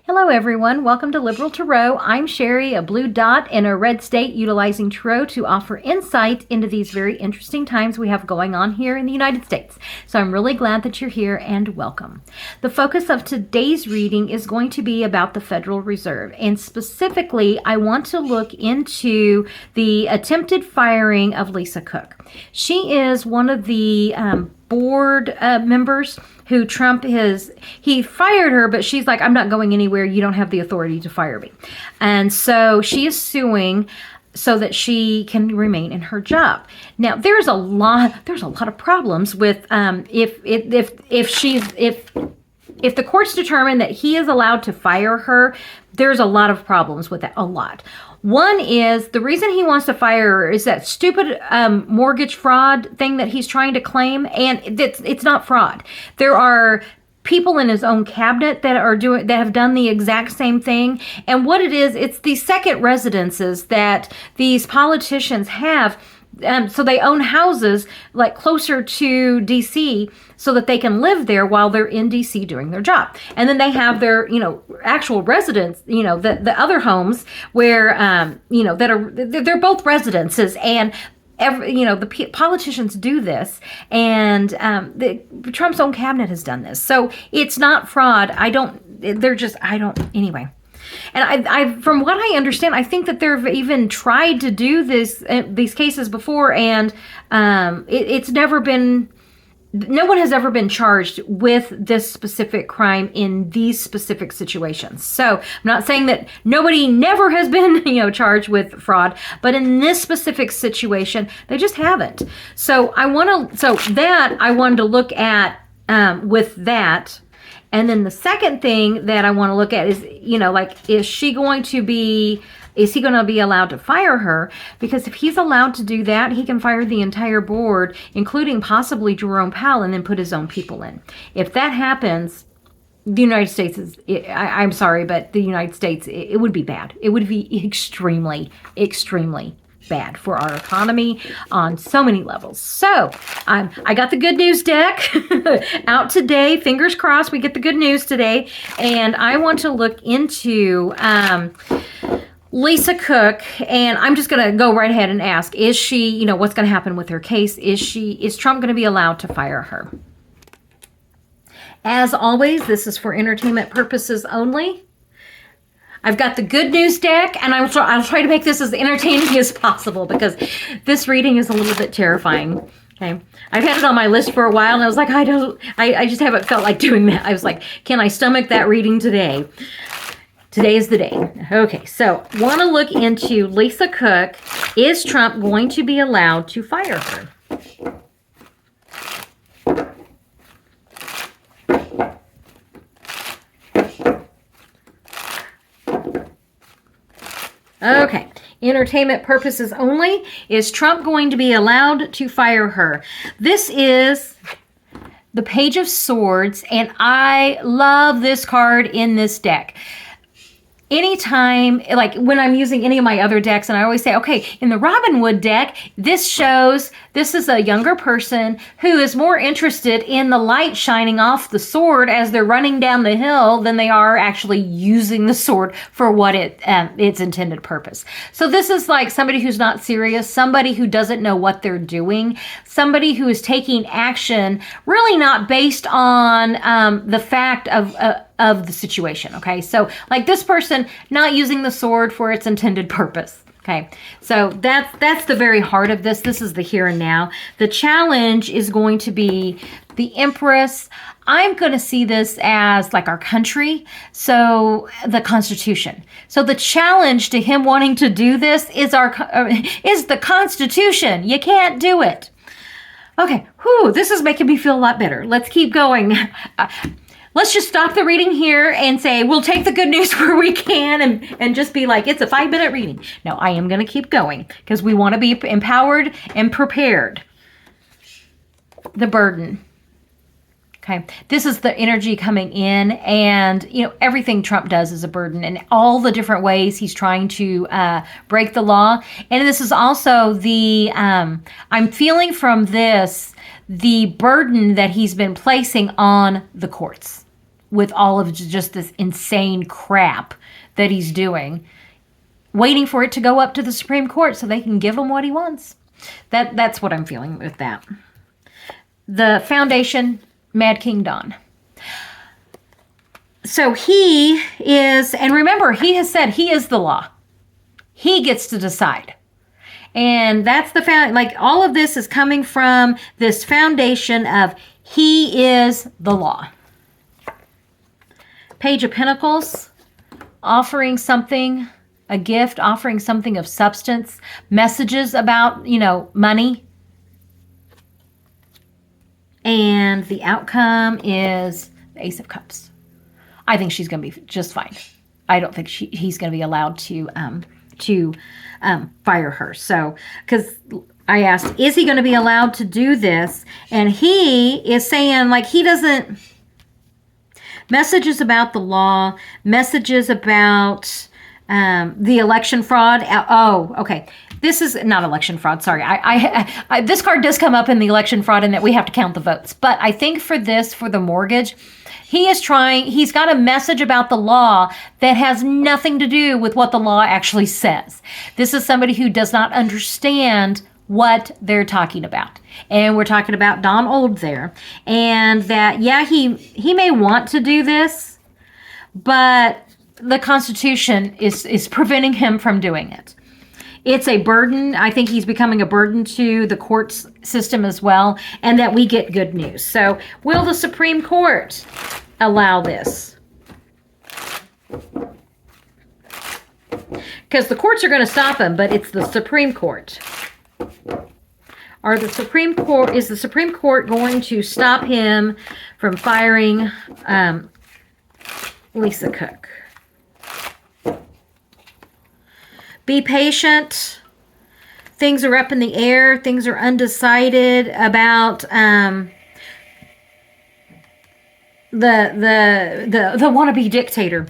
Hello everyone, welcome to Liberal Tarot. I'm Sherry, a blue dot in a red state, utilizing tarot to offer insight into these very interesting times we have going on here in the United States. So I'm really glad that you're here and welcome. The focus of today's reading is going to be about the Federal Reserve, and specifically I want to look into the attempted firing of Lisa Cook. She is one of the board members who he fired her, but she's like, I'm not going anywhere. You don't have the authority to fire me. And so she is suing so that she can remain in her job. Now, there's a lot of problems with if the courts determine that he is allowed to fire her, there's a lot of problems with that, a lot. One is the reason he wants to fire her is that stupid mortgage fraud thing that he's trying to claim, and it's not fraud. There are people in his own cabinet that have done the exact same thing, and what it is, it's these second residences that these politicians have. So they own houses like closer to DC so that they can live there while they're in DC doing their job. And then they have their, actual residence, the other homes where, they're both residences, and the politicians do this, and Trump's own cabinet has done this. So it's not fraud. Anyway. And I, from what I understand, I think that they've even tried to do these cases before, and it's never been. No one has ever been charged with this specific crime in these specific situations. So I'm not saying that nobody never has been, charged with fraud, but in this specific situation, they just haven't. So I wanted to look at with that. And then the second thing that I want to look at is, is he going to be allowed to fire her? Because if he's allowed to do that, he can fire the entire board, including possibly Jerome Powell, and then put his own people in. If that happens, the United States I'm sorry, but the United States, it would be bad. It would be extremely, extremely bad for our economy on so many levels. So I got the good news deck out today. Fingers crossed we get the good news today. And I want to look into Lisa Cook, and I'm just going to go right ahead and ask, is she, what's going to happen with her case? Is Trump going to be allowed to fire her? As always, this is for entertainment purposes only. I've got the good news deck, and I'll try to make this as entertaining as possible because this reading is a little bit terrifying. Okay, I've had it on my list for a while, and I was like, I just haven't felt like doing that. I was like, can I stomach that reading today? Today is the day. Okay, so want to look into Lisa Cook. Is Trump going to be allowed to fire her? Okay, entertainment purposes only. Is Trump going to be allowed to fire her? This is the Page of Swords, and I love this card in this deck. Anytime, like when I'm using any of my other decks, and I always say, okay, in the Robin Hood deck, this is a younger person who is more interested in the light shining off the sword as they're running down the hill than they are actually using the sword for what its intended purpose. So this is like somebody who's not serious, somebody who doesn't know what they're doing, somebody who is taking action really not based on the fact of the situation. Okay, so like this person not using the sword for its intended purpose. Okay, so that's the very heart of this. This is the here and now. The challenge is going to be the Empress. I'm going to see this as like our country, so the Constitution. So the challenge to him wanting to do this is the Constitution. You can't do it. Okay, this is making me feel a lot better. Let's keep going. Let's just stop the reading here and say, we'll take the good news where we can and just be like, it's a 5-minute reading. No, I am going to keep going because we want to be empowered and prepared. The burden. Okay, this is the energy coming in, and everything Trump does is a burden, and all the different ways he's trying to break the law. And this is also the I'm feeling from this the burden that he's been placing on the courts. with all of just this insane crap that he's doing, waiting for it to go up to the Supreme Court so they can give him what he wants. That's what I'm feeling with that. The Foundation, Mad King Don. So he is, and remember, he has said he is the law. He gets to decide. And that's the like all of this is coming from this foundation of he is the law. Page of Pentacles, offering something, a gift, offering something of substance, messages about, money. And the outcome is the Ace of Cups. I think she's going to be just fine. I don't think he's going to be allowed to fire her. So, because I asked, is he going to be allowed to do this? And he is saying, like, he doesn't. Messages about the law, messages about the election fraud. Oh, okay. This is not election fraud. Sorry. I this card does come up in the election fraud in that we have to count the votes. But I think for the mortgage, he's got a message about the law that has nothing to do with what the law actually says. This is somebody who does not understand what they're talking about. And we're talking about Don Old there. And that, yeah, he may want to do this, but the Constitution is preventing him from doing it. It's a burden. I think he's becoming a burden to the courts system as well, and that we get good news. So will the Supreme Court allow this? Because the courts are going to stop him, but it's the Supreme Court. Is the Supreme Court going to stop him from firing Lisa Cook? Be patient. Things are up in the air. Things are undecided about the wannabe dictator.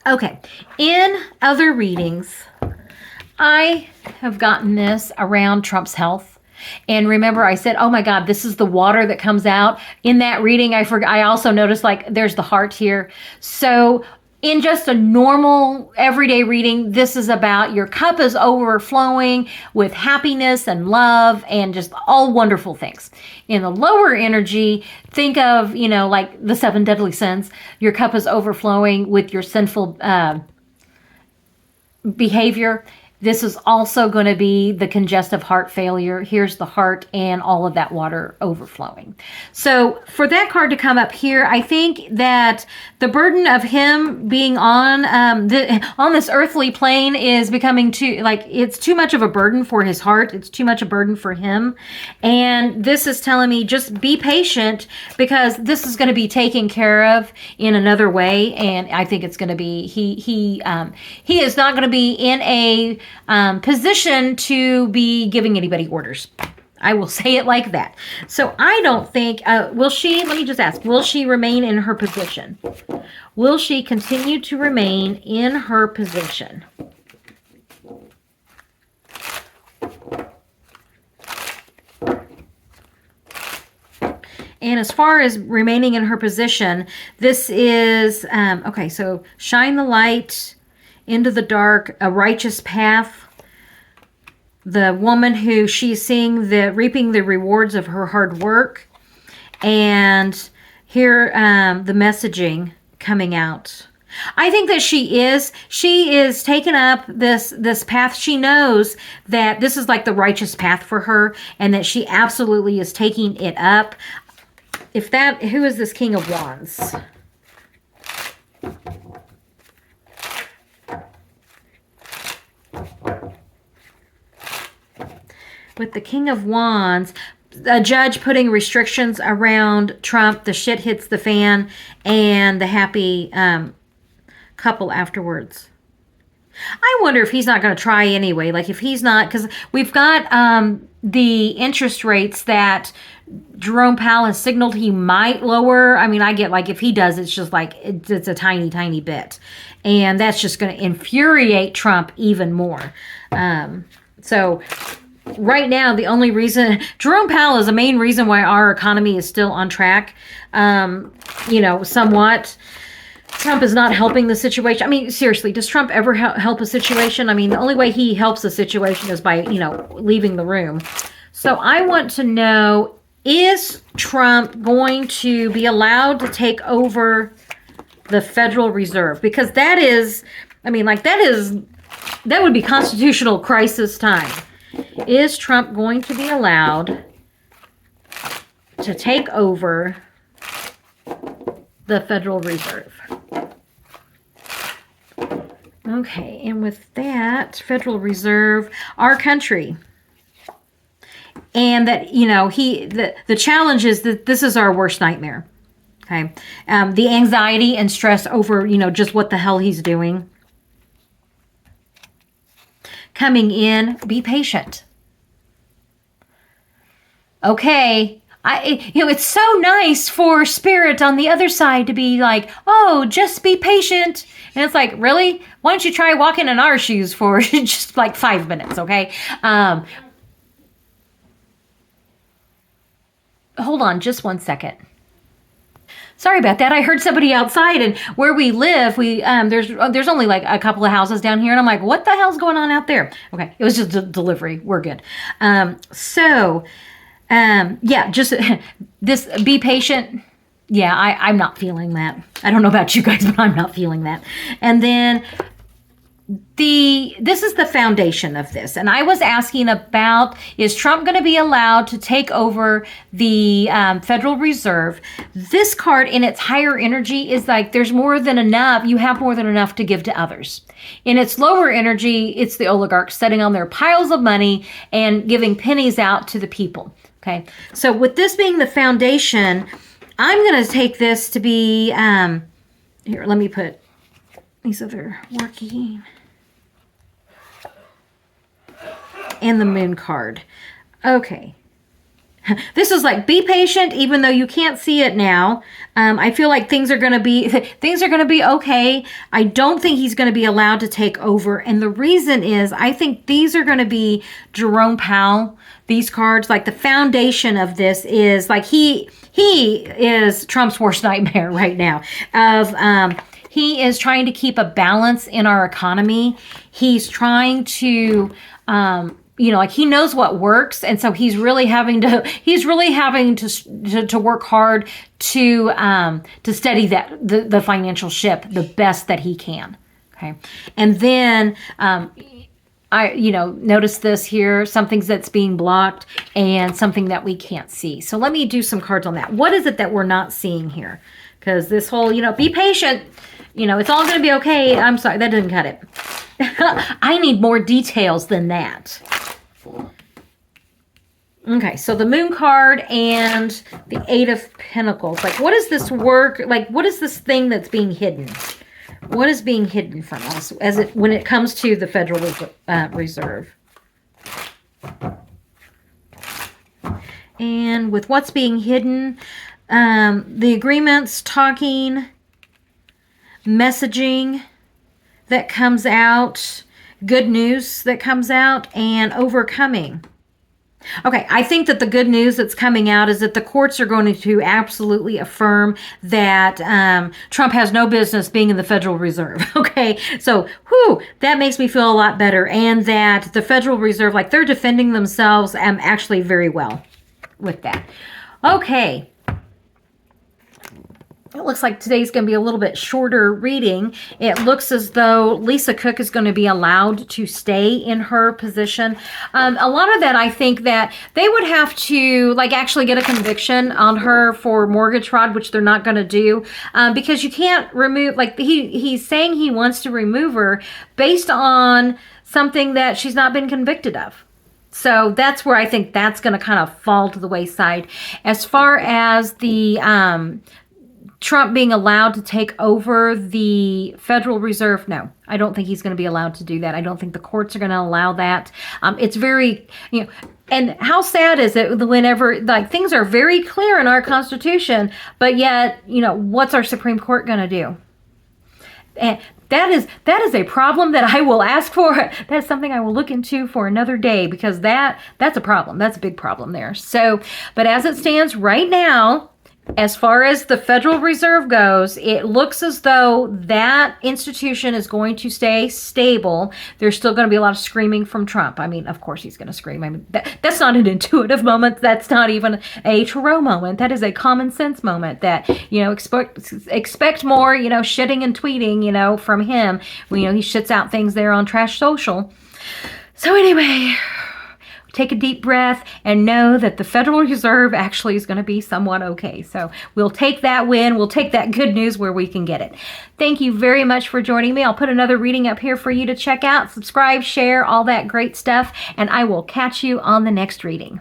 Okay. In other readings, I have gotten this around Trump's health. And remember, I said, oh my God, this is the water that comes out. In that reading, I also noticed, like, there's the heart here. So in just a normal everyday reading, this is about your cup is overflowing with happiness and love and just all wonderful things. In the lower energy, think of, like the 7 deadly sins. Your cup is overflowing with your sinful behavior. This is also going to be the congestive heart failure. Here's the heart and all of that water overflowing. So for that card to come up here, I think that the burden of him being on this earthly plane is becoming it's too much of a burden for his heart. It's too much a burden for him. And this is telling me just be patient, because this is going to be taken care of in another way. And I think it's going to be, he is not going to be in a position to be giving anybody orders. I will say it like that. So I don't think, let me just ask, will she remain in her position? Will she continue to remain in her position? And as far as remaining in her position, this is, okay, so shine the light into the dark, a righteous path. The woman who she's seeing reaping the rewards of her hard work. And here, the messaging coming out. I think that she is taking up this path. She knows that this is like the righteous path for her, and that she absolutely is taking it up. Who is this King of Wands? With the King of Wands, a judge putting restrictions around Trump, the shit hits the fan, and the happy couple afterwards. I wonder if he's not going to try anyway. Like, if he's not, because we've got the interest rates that Jerome Powell has signaled he might lower. I mean, I get, like, if he does, it's just like, it's a tiny, tiny bit. And that's just going to infuriate Trump even more. So right now, the only reason Jerome Powell is the main reason why our economy is still on track, somewhat. Trump is not helping the situation. I mean, seriously, does Trump ever help a situation? I mean, the only way he helps a situation is by, leaving the room. So I want to know, is Trump going to be allowed to take over the Federal Reserve? Because that would be constitutional crisis time. Is Trump going to be allowed to take over the Federal Reserve? Okay, and with that, Federal Reserve, our country. And that, the challenge is that this is our worst nightmare. Okay. The anxiety and stress over, just what the hell he's doing. Coming in, be patient. Okay. It's so nice for spirit on the other side to be like, oh, just be patient. And it's like, really? Why don't you try walking in our shoes for just like 5 minutes, okay? Hold on just 1 second. Sorry about that. I heard somebody outside, and where we live, there's only like a couple of houses down here, and I'm like, what the hell's going on out there? Okay, it was just a delivery. We're good. Just this, be patient. Yeah, I'm not feeling that. I don't know about you guys, but I'm not feeling that. And then this is the foundation of this. And I was asking about, is Trump going to be allowed to take over the Federal Reserve? This card in its higher energy is like, there's more than enough. You have more than enough to give to others. In its lower energy, it's the oligarchs sitting on their piles of money and giving pennies out to the people. Okay. So with this being the foundation, I'm going to take this to be, here, let me put these other working. And the moon card. Okay. This is like, be patient, even though you can't see it now. I feel like things are going to be okay. I don't think he's going to be allowed to take over. And the reason is, I think these are going to be Jerome Powell. These cards, like the foundation of this is like, he is Trump's worst nightmare right now. He is trying to keep a balance in our economy. He's trying to, he knows what works, and so he's really having to work hard to steady the financial ship the best that he can. Okay, and then I notice this here, something that's being blocked and something that we can't see. So let me do some cards on that. What is it that we're not seeing here? Because this whole, be patient. It's all going to be okay. I'm sorry, that didn't cut it. I need more details than that. Okay, so the moon card and the 8 of Pentacles. Like, what is this work? Like, what is this thing that's being hidden? What is being hidden from us when it comes to the Federal Reserve? And with what's being hidden, the agreements, talking, messaging that comes out, good news that comes out, and overcoming. Okay, I think that the good news that's coming out is that the courts are going to absolutely affirm that Trump has no business being in the Federal Reserve. Okay, so that makes me feel a lot better, and that the Federal Reserve, like, they're defending themselves actually very well with that. Okay. It looks like today's going to be a little bit shorter reading. It looks as though Lisa Cook is going to be allowed to stay in her position. A lot of that, I think that they would have to actually get a conviction on her for mortgage fraud, which they're not going to do, because you can't remove, he's saying he wants to remove her based on something that she's not been convicted of. So that's where I think that's going to kind of fall to the wayside. As far as the Trump being allowed to take over the Federal Reserve, no, I don't think he's going to be allowed to do that. I don't think the courts are going to allow that. It's very, and how sad is it whenever, things are very clear in our Constitution, but yet, what's our Supreme Court going to do? And that is a problem that I will ask for. That's something I will look into for another day, because that's a problem. That's a big problem there. So, but as it stands right now, as far as the Federal Reserve goes, it looks as though that institution is going to stay stable. There's still going to be a lot of screaming from Trump. I mean, of course he's going to scream. I mean, that's not an intuitive moment. That's not even a Thoreau moment. That is a common sense moment that, expect more, shitting and tweeting, from him. He shits out things there on Trash Social. So anyway, take a deep breath and know that the Federal Reserve actually is going to be somewhat okay. So we'll take that win. We'll take that good news where we can get it. Thank you very much for joining me. I'll put another reading up here for you to check out. Subscribe, share, all that great stuff. And I will catch you on the next reading.